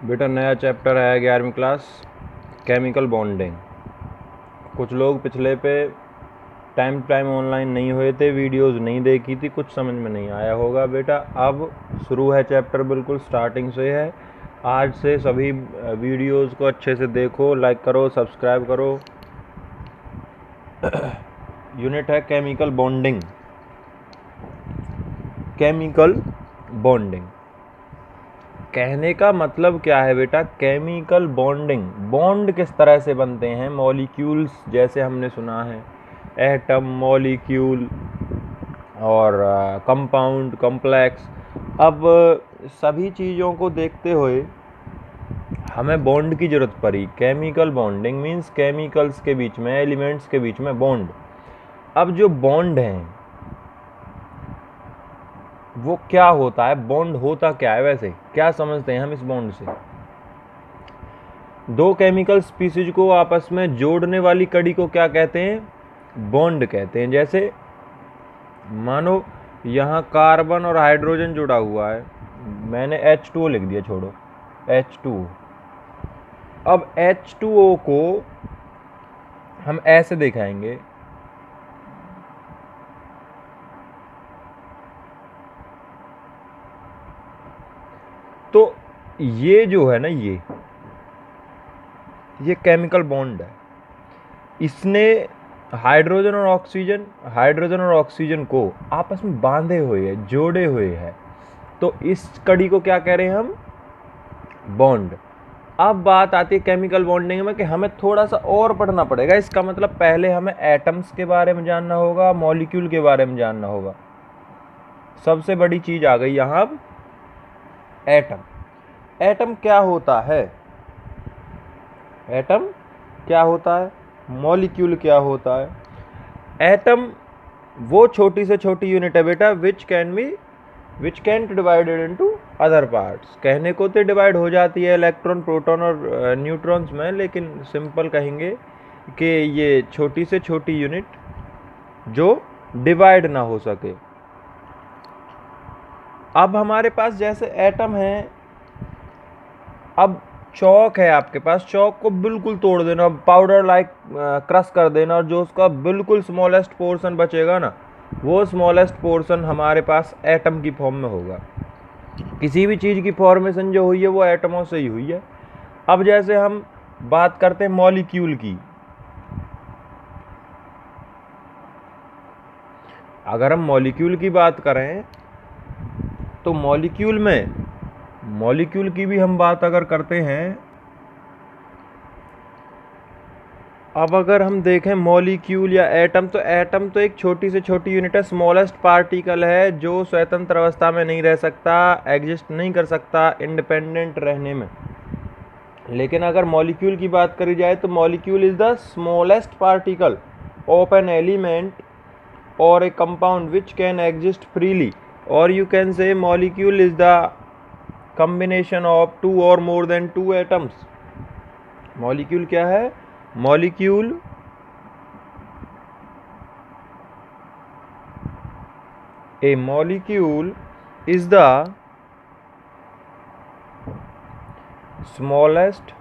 बेटा नया चैप्टर आया 11वीं क्लास केमिकल बॉन्डिंग। कुछ लोग पिछले पे टाइम ऑनलाइन नहीं हुए थे, वीडियोस नहीं देखी थी, कुछ समझ में नहीं आया होगा। बेटा अब शुरू है चैप्टर, बिल्कुल स्टार्टिंग से है। आज से सभी वीडियोस को अच्छे से देखो, लाइक करो, सब्सक्राइब करो। यूनिट है केमिकल बॉन्डिंग। केमिकल बॉन्डिंग कहने का मतलब क्या है बेटा? केमिकल बॉन्डिंग, बॉन्ड किस तरह से बनते हैं? मॉलिक्यूल्स जैसे हमने सुना है, एटम, मॉलिक्यूल और कंपाउंड, कॉम्प्लेक्स। अब सभी चीज़ों को देखते हुए हमें बॉन्ड की ज़रूरत पड़ी। केमिकल बॉन्डिंग मीन्स केमिकल्स के बीच में, एलिमेंट्स के बीच में बॉन्ड। अब जो बॉन्ड हैं वो क्या होता है? बॉन्ड होता क्या है? वैसे क्या समझते हैं हम इस बॉन्ड से? दो केमिकल स्पीसीज को आपस में जोड़ने वाली कड़ी को क्या कहते हैं? बॉन्ड कहते हैं। जैसे मानो यहाँ कार्बन और हाइड्रोजन जुड़ा हुआ है, मैंने H2O लिख दिया, छोड़ो H2O। अब H2O को हम ऐसे दिखाएंगे, तो ये जो है ना, ये केमिकल बॉन्ड है। इसने हाइड्रोजन और ऑक्सीजन को आपस में बांधे हुए है, जोड़े हुए है। तो इस कड़ी को क्या कह रहे हैं हम? बॉन्ड। अब बात आती है केमिकल बॉन्डिंग में कि हमें थोड़ा सा और पढ़ना पड़ेगा। इसका मतलब पहले हमें एटम्स के बारे में जानना होगा, मॉलिक्यूल के बारे में जानना होगा। सबसे बड़ी चीज आ गई यहाँ अब एटम। एटम क्या होता है? एटम क्या होता है? मॉलिक्यूल क्या होता है? एटम वो छोटी से छोटी यूनिट है बेटा which can divided into other parts. कहने को तो डिवाइड हो जाती है इलेक्ट्रॉन, प्रोटॉन और न्यूट्रॉन्स में, लेकिन सिंपल कहेंगे कि ये छोटी से छोटी यूनिट जो डिवाइड ना हो सके। अब हमारे पास जैसे एटम है, अब चौक है आपके पास, चौक को बिल्कुल तोड़ देना, पाउडर लाइक क्रश कर देना, और जो उसका बिल्कुल स्मॉलेस्ट पोर्शन बचेगा ना, वो स्मॉलेस्ट पोर्शन हमारे पास एटम की फॉर्म में होगा। किसी भी चीज़ की फॉर्मेशन जो हुई है वो एटमों से ही हुई है। अब जैसे हम बात करते हैं मॉलिक्यूल की, अगर हम मॉलिक्यूल की बात करें तो मॉलिक्यूल की भी हम बात अगर करते हैं, अब अगर हम देखें मॉलिक्यूल या एटम, तो एटम तो एक छोटी से छोटी यूनिट है, स्मॉलेस्ट पार्टिकल है जो स्वतंत्र अवस्था में नहीं रह सकता, एग्जिस्ट नहीं कर सकता इंडिपेंडेंट रहने में। लेकिन अगर मॉलिक्यूल की बात करी जाए तो molecule is the smallest particle of an element और a compound which can exist freely, और you can say molecule is the combination of two or more than two atoms। Molecule क्या है? Molecule a molecule is the smallest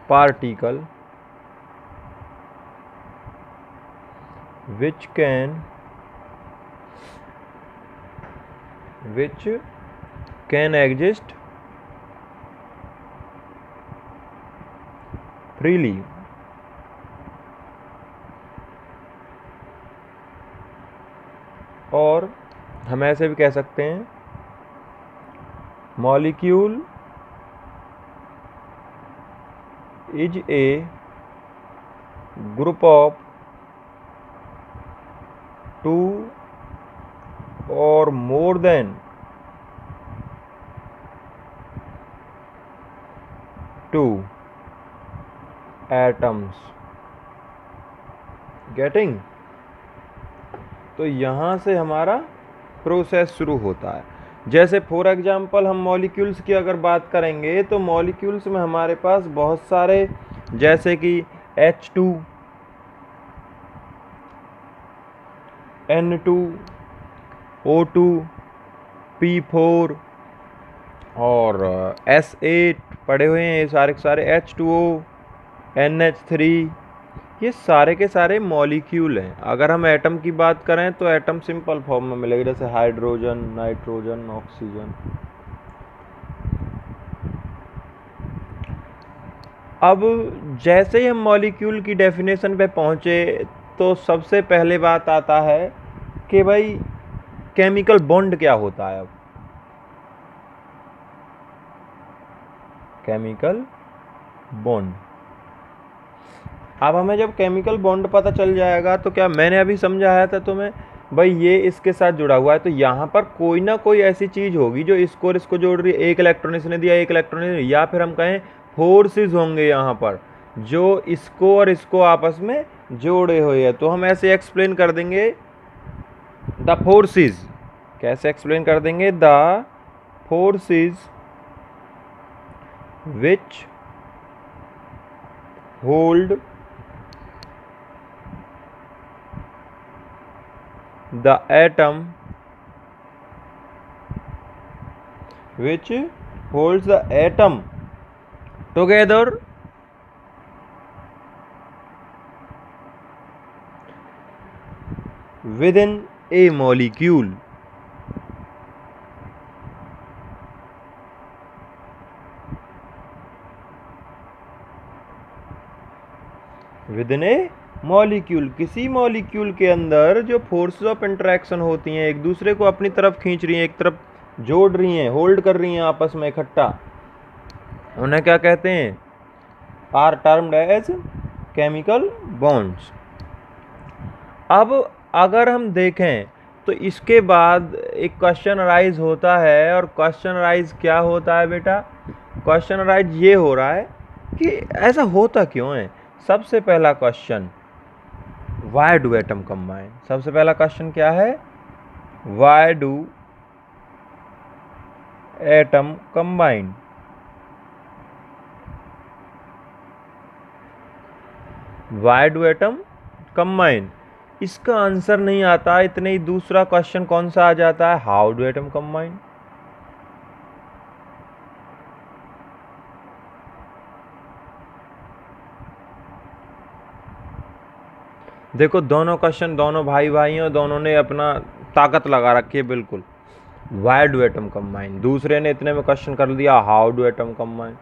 particle which can exist freely। और हम ऐसे भी कह सकते हैं molecule is a group of two or more than two atoms. Getting? तो यहाँ से हमारा प्रोसेस शुरू होता है। जैसे फॉर एग्जांपल हम मॉलिक्यूल्स की अगर बात करेंगे तो मॉलिक्यूल्स में हमारे पास बहुत सारे, जैसे कि H2, N2, O2, P4, और S8 पढ़े हुए हैं, ये सारे के सारे H2O, NH3, ये सारे के सारे मॉलिक्यूल हैं। अगर हम एटम की बात करें तो एटम सिंपल फॉर्म में मिलेगा, जैसे हाइड्रोजन, नाइट्रोजन, ऑक्सीजन। अब जैसे ही हम मॉलिक्यूल की डेफिनेशन पे पहुँचे तो सबसे पहले बात आता है कि भाई केमिकल बॉन्ड क्या होता है। अब केमिकल बॉन्ड, अब हमें जब केमिकल बॉन्ड पता चल जाएगा तो क्या मैंने अभी समझाया था तुम्हें, भाई ये इसके साथ जुड़ा हुआ है, तो यहाँ पर कोई ना कोई ऐसी चीज़ होगी जो इसको और इसको जोड़ रही है। एक इलेक्ट्रॉन इसने दिया, एक इलेक्ट्रॉन इसने, या फिर हम कहें फोर्सेस होंगे यहाँ पर जो इसको और इसको आपस में जोड़े हुए हैं। तो हम ऐसे एक्सप्लेन कर देंगे द फोर्सेस। कैसे एक्सप्लेन कर देंगे? The forces which hold the atom, which holds the atom together within a molecule. Within a molecule, किसी मॉलिक्यूल के अंदर जो फोर्सेस ऑफ इंटरेक्शन होती हैं, एक दूसरे को अपनी तरफ खींच रही हैं, एक तरफ जोड़ रही हैं, होल्ड कर रही हैं आपस में इकट्ठा, उन्हें क्या कहते हैं? Are termed as chemical bonds. अब अगर हम देखें तो इसके बाद एक क्वेश्चन राइज होता है, और क्वेश्चन राइज क्या होता है बेटा? क्वेश्चन राइज ये हो रहा है कि ऐसा होता क्यों है। सबसे पहला question, why do atom combine? सबसे पहला क्वेश्चन क्या है? Why do atom combine? Why do atom combine? इसका आंसर नहीं आता, इतने ही दूसरा क्वेश्चन कौन सा आ जाता है? How do atom combine? देखो दोनों क्वेश्चन, दोनों भाई भाई हैं और दोनों ने अपना ताकत लगा रखी है बिल्कुल। वाई डू एटम कंबाइन, दूसरे ने इतने में क्वेश्चन कर दिया how do atom combine.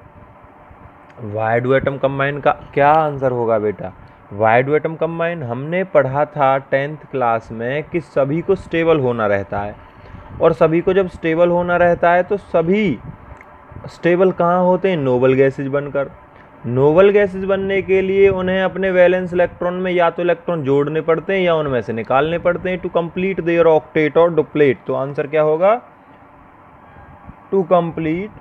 Why do atom combine का क्या आंसर होगा बेटा? वाई डू एटम कंबाइन हमने पढ़ा था 10th क्लास में कि सभी को स्टेबल होना रहता है, और सभी को जब स्टेबल होना रहता है तो सभी स्टेबल कहाँ होते हैं? नोबल गैसेज बनकर। नोबल गैसेज बनने के लिए उन्हें अपने वैलेंस इलेक्ट्रॉन में या तो इलेक्ट्रॉन जोड़ने पड़ते हैं या उनमें से निकालने पड़ते हैं टू कंप्लीट देयर ऑक्टेट और डुप्लेट। तो आंसर क्या होगा? टू कंप्लीट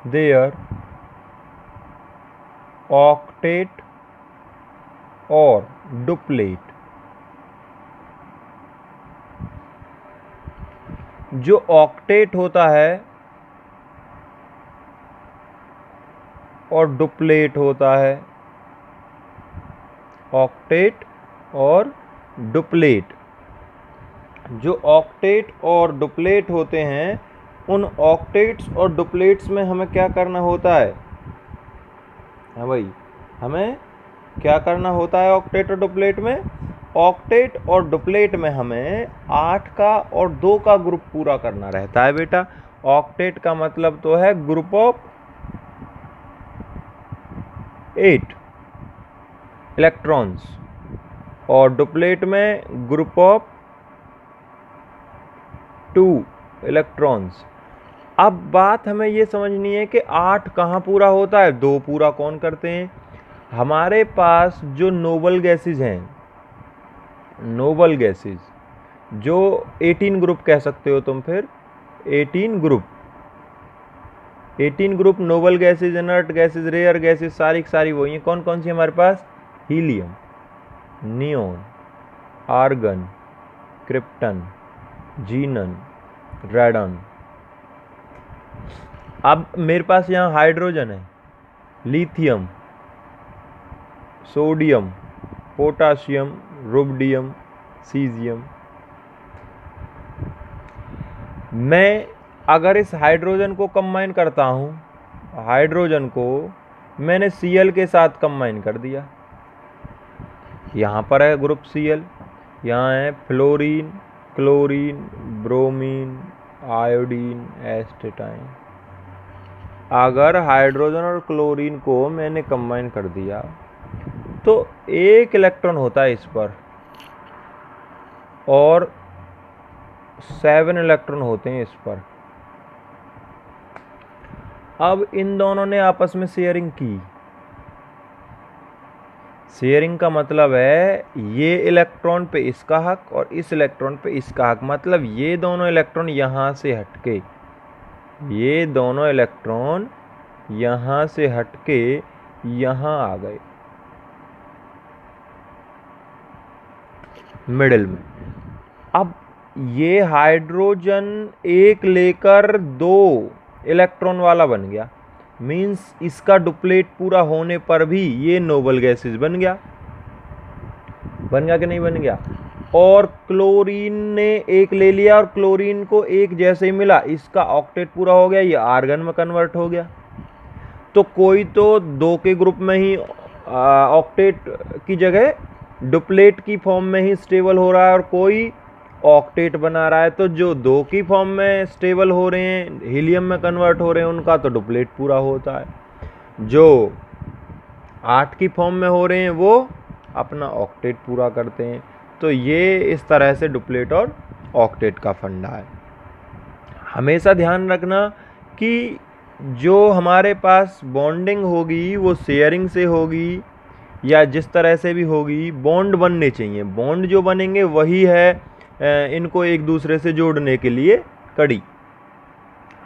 देयर ऑक्टेट और डुप्लेट। जो ऑक्टेट होता है और डुप्लेट होता है, ऑक्टेट और डुप्लेट, जो ऑक्टेट और डुप्लेट होते हैं, उन ऑक्टेट्स और डुप्लेट्स में हमें क्या करना होता है? हाँ भाई, हमें क्या करना होता है ऑक्टेट और डुप्लेट में? ऑक्टेट और डुप्लेट में हमें 8 का और 2 का ग्रुप पूरा करना रहता है बेटा। ऑक्टेट का मतलब तो है ग्रुप ऑफ 8 इलेक्ट्रॉन्स, और डुप्लेट में ग्रुप ऑफ 2 इलेक्ट्रॉन्स। अब बात हमें ये समझनी है कि 8 कहाँ पूरा होता है, 2 पूरा कौन करते हैं? हमारे पास जो नोबल गैसेज हैं, नोबल गैसेज जो 18 ग्रुप कह सकते हो तुम, फिर 18 group, 18 group noble gases, inert gases, rare gases, सारी सारी वही हैं। कौन कौन सी हमारे पास? Helium, neon, argon, krypton, xenon, radon. अब मेरे पास यहाँ हाइड्रोजन है, lithium, sodium, potassium, rubidium, caesium. मैं अगर इस हाइड्रोजन को कंबाइन करता हूँ, हाइड्रोजन को मैंने Cl के साथ कंबाइन कर दिया, यहाँ पर है ग्रुप Cl, यहाँ है fluorine, chlorine, bromine, iodine, astatine. अगर हाइड्रोजन और क्लोरीन को मैंने कंबाइन कर दिया तो एक इलेक्ट्रॉन होता है इस पर और 7 इलेक्ट्रॉन होते हैं इस पर। अब इन दोनों ने आपस में शेयरिंग की। शेयरिंग का मतलब है ये इलेक्ट्रॉन पे इसका हक और इस इलेक्ट्रॉन पे इसका हक, मतलब ये दोनों इलेक्ट्रॉन यहाँ से हटके, ये दोनों इलेक्ट्रॉन यहाँ से हटके यहाँ आ गए मिडिल में। अब ये हाइड्रोजन एक लेकर 2 इलेक्ट्रॉन वाला बन गया, मीन्स इसका डुप्लेट पूरा होने पर भी ये नोबल गैसेस बन गया कि नहीं बन गया। और क्लोरीन ने एक ले लिया और क्लोरीन को एक जैसे ही मिला, इसका ऑक्टेट पूरा हो गया, ये आर्गन में कन्वर्ट हो गया। तो कोई तो 2 के ग्रुप में ही ऑक्टेट की जगह डुप्लेट की फॉर्म में ही स्टेबल हो रहा है और कोई ऑक्टेट बना रहा है। तो जो 2 की फॉर्म में स्टेबल हो रहे हैं, हीलियम में कन्वर्ट हो रहे हैं, उनका तो डुप्लेट पूरा होता है। जो 8 की फॉर्म में हो रहे हैं वो अपना ऑक्टेट पूरा करते हैं। तो ये इस तरह से डुप्लेट और ऑक्टेट का फंडा है। हमेशा ध्यान रखना कि जो हमारे पास बॉन्डिंग होगी वो शेयरिंग से होगी या जिस तरह से भी होगी, बॉन्ड बनने चाहिए। बॉन्ड जो बनेंगे वही है इनको एक दूसरे से जोड़ने के लिए कड़ी।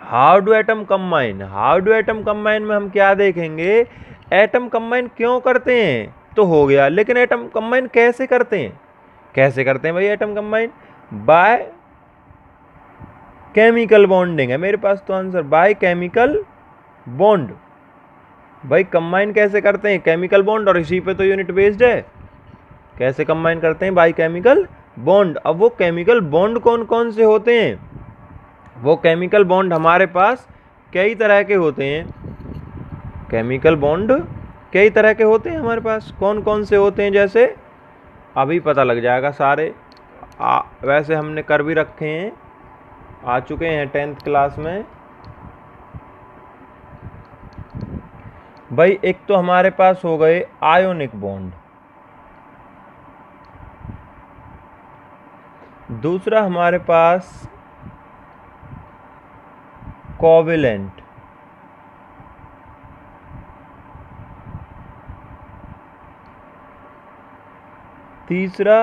How do atom combine, how do atom combine में हम क्या देखेंगे, एटम कंबाइन क्यों करते हैं तो हो गया, लेकिन एटम कंबाइन कैसे करते हैं, कैसे करते हैं भाई atom combine? By chemical bonding है मेरे पास तो आंसर, बाय केमिकल बॉन्ड। भाई कंबाइन कैसे करते हैं? केमिकल बॉन्ड, और इसी पे तो यूनिट बेस्ड है। कैसे कंबाइन करते हैं? By chemical bond. अब वो केमिकल बॉन्ड कौन कौन से होते हैं? वो केमिकल बॉन्ड हमारे पास कई तरह के होते हैं। केमिकल बॉन्ड कई तरह के होते हैं हमारे पास। कौन कौन से होते हैं? जैसे अभी पता लग जाएगा सारे, वैसे हमने कर भी रखे हैं, आ चुके हैं 10th क्लास में। भाई एक तो हमारे पास हो गए आयोनिक बॉन्ड, दूसरा हमारे पास कोवेलेंट, तीसरा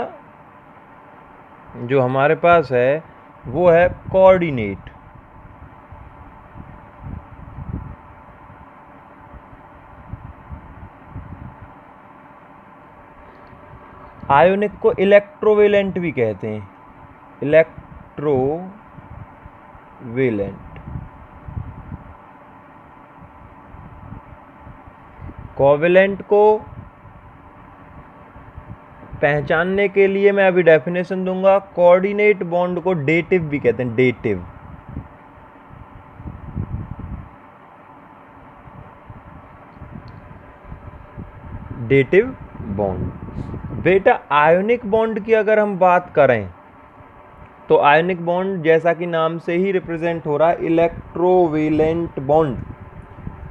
जो हमारे पास है वो है कोऑर्डिनेट, आयोनिक को इलेक्ट्रोवेलेंट भी कहते हैं, इलेक्ट्रोवेलेंट। कोवेलेंट को पहचानने के लिए मैं अभी डेफिनेशन दूंगा। कोऑर्डिनेट बॉन्ड को डेटिव भी कहते हैं, डेटिव। Dative bond. बेटा आयोनिक बॉन्ड की अगर हम बात करें तो आयोनिक बॉन्ड जैसा कि नाम से ही रिप्रेजेंट हो रहा है, इलेक्ट्रोवेलेंट बॉन्ड।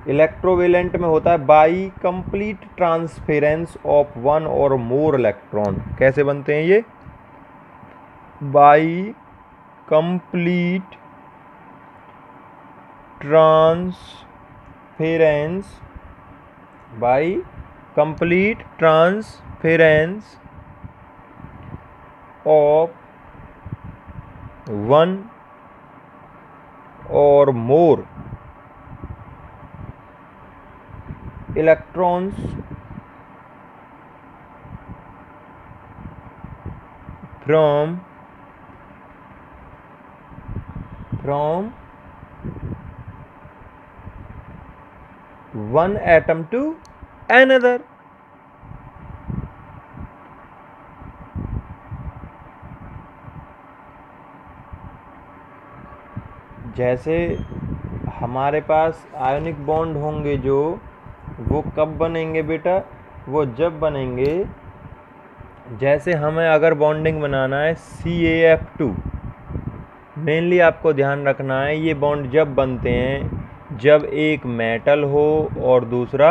इलेक्ट्रोवेलेंट में होता है बाई कंप्लीट ट्रांसफेरेंस ऑफ 1 और मोर इलेक्ट्रॉन। कैसे बनते हैं ये? By complete transference, by complete transference of 1 or more electrons from one atom to another। जैसे हमारे पास आयोनिक बॉन्ड होंगे जो, वो कब बनेंगे बेटा, वो जब बनेंगे, जैसे हमें अगर बॉन्डिंग बनाना है CaF2, मेनली आपको ध्यान रखना है ये बॉन्ड जब बनते हैं जब एक मेटल हो और दूसरा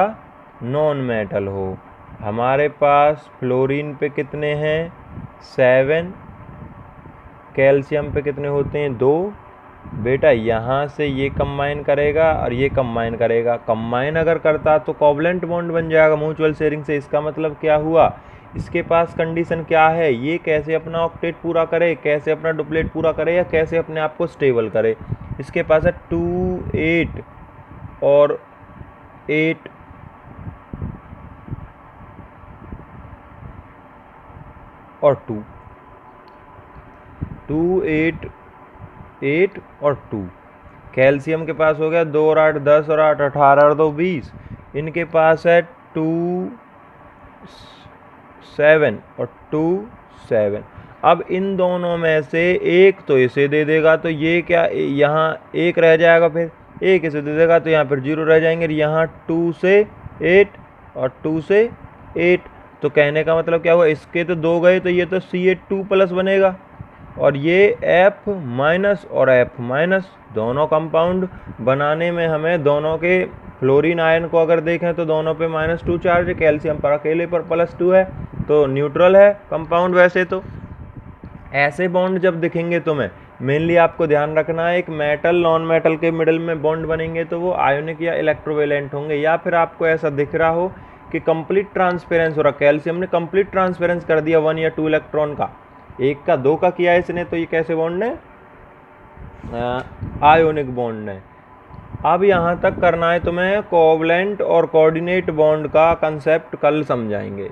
नॉन मेटल हो। हमारे पास फ्लोरीन पे कितने हैं 7, कैल्शियम पे कितने होते हैं 2। बेटा यहाँ से ये कंबाइन करेगा और ये कंबाइन करेगा, कंबाइन अगर करता तो कोवलेंट बॉन्ड बन जाएगा म्यूचुअल शेयरिंग से। इसका मतलब क्या हुआ, इसके पास कंडीशन क्या है, ये कैसे अपना ऑक्टेट पूरा करे, कैसे अपना डुप्लेट पूरा करे, या कैसे अपने आप को स्टेबल करे। इसके पास है 2 8 और 8 और 2 8 8 और 2। कैल्शियम के पास हो गया 2 और 8 10 और 8 18 और 2 20। इनके पास है 2 7 और 2 7। अब इन दोनों में से एक तो इसे दे देगा तो ये क्या, यहाँ एक रह जाएगा, फिर एक इसे दे देगा तो यहाँ फिर 0 रह जाएंगे। यहाँ 2 से 8 और 2 से 8, तो कहने का मतलब क्या हुआ, इसके तो 2 गए तो ये तो CH2+ बनेगा, और ये F- और F- दोनों कंपाउंड बनाने में हमें दोनों के फ्लोरीन आयन को अगर देखें तो दोनों पे -2 चार्ज है, कैल्शियम पर अकेले पर +2 है, तो न्यूट्रल है कंपाउंड। वैसे तो ऐसे बॉन्ड जब दिखेंगे तुम्हें, मेनली आपको ध्यान रखना है एक मेटल नॉन मेटल के मिडिल में बॉन्ड बनेंगे तो वो आयोनिक या इलेक्ट्रोवेलेंट होंगे, या फिर आपको ऐसा दिख रहा हो कि कंप्लीट ट्रांसपेरेंस हो रहा, कैल्शियम ने कंप्लीट ट्रांसपेरेंस कर दिया 1 या 2 इलेक्ट्रॉन का, 1 का 2 का किया इसने, तो ये कैसे बॉन्ड है, आयोनिक बॉन्ड है। अब यहाँ तक करना है तुम्हें, कोवलेंट और कोऑर्डिनेट बॉन्ड का कंसेप्ट कल समझाएंगे।